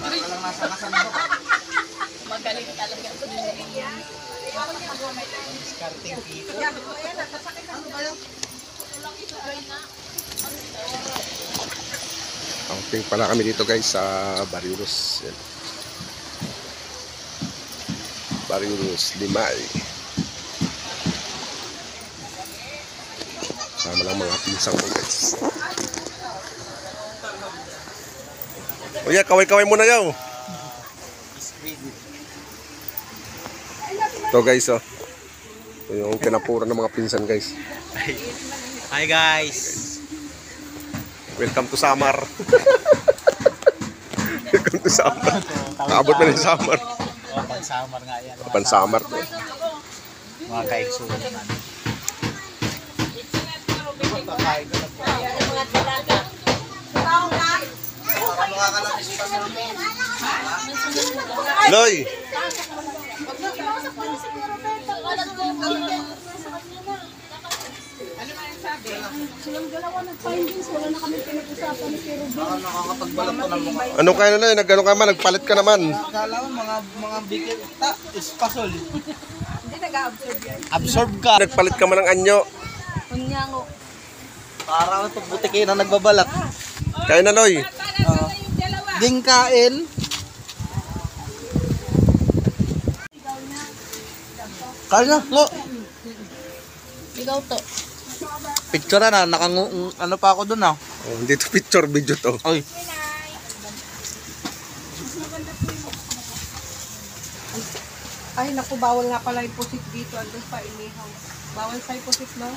Walang nasa kasanto. Magaling talaga ito niya. Discarding people. Outing pala kami dito guys sa Barilos. Yan. Barilos, Limay. Sama lang mga pinsang ko guys. O yan, kaway-kaway muna yaw. Ito guys oh. Ito yung kinapuran ng mga pinsan guys. Hi guys. Welcome to Samar. Welcome to Samar. Kaabot na ng Samar. Pang-summer nga yan. Pan-Samar to. Mga kaigsunan namin. Loy! Silang dalawa nag-findings, wala na kami pinag-usapan ni Kuya Ruben. Nakakapagbalat ko ng mga... Ano kayo na nag-ano ka man? Nagpalit ka naman. Akala ko mga bigit espasol. Hindi nag-absorb yan. Absorb ka. Nagpalit ka man ng anyo. Kunyango. Parang ito butikin na nagbabalat. Kaya na Loy. Ding kain. Kaya mo. Ikaw to. Picture na, ano pa ako dun ah. Oh, dito picture video to. Oy. Ay, naku, bawal nga pala yung pusit dito. Andun pa, inihaw. Bawal sa pusit, no?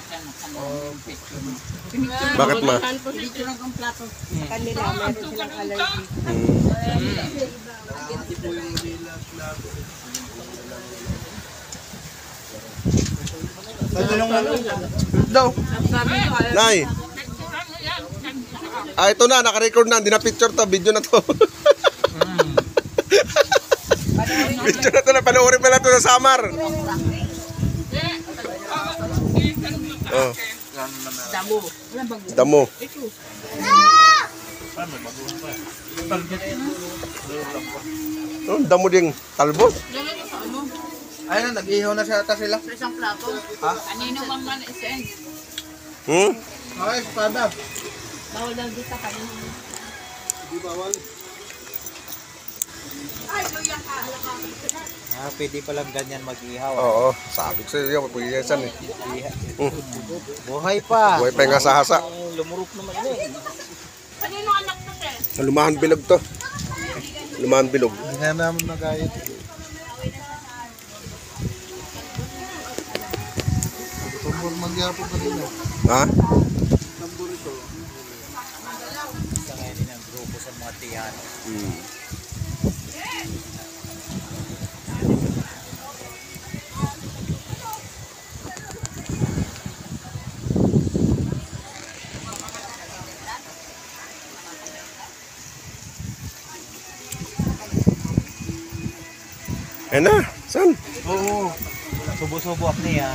Bakit ma? Dito lang ang plato. Sa kanila, meron silang allergy. Daw. Nay. Ah, ito na, naka-record na. Hindi na picture to, video na to. Video na to, napanoorin pala to sa Samar. Oh. Damo. Oh, damo ding talbos. Ayun, nag-ihaw na siya sila. Sa isang plato. Ha? Kanino man man isend. Ay, espada. Bawal lang dito kanino. Hindi bawal. Ay, luya ka. Pwede palang ganyan mag-ihaw. Oo, sabi ko sa iyo, pagpuyasan eh. Buhay pa. Buhay pa yung asahasa. Lumurok naman eh. Kanino anak mo, te? Lumahan bilog to. Lumahan bilog. Hindi nga naman nagayot. Tumor magyapon ka rin eh. Ha? Tambor ito. Sa ngayon ng grupo sa mga tiyan. Ayan na, saan? Oo. Subo-subo niya.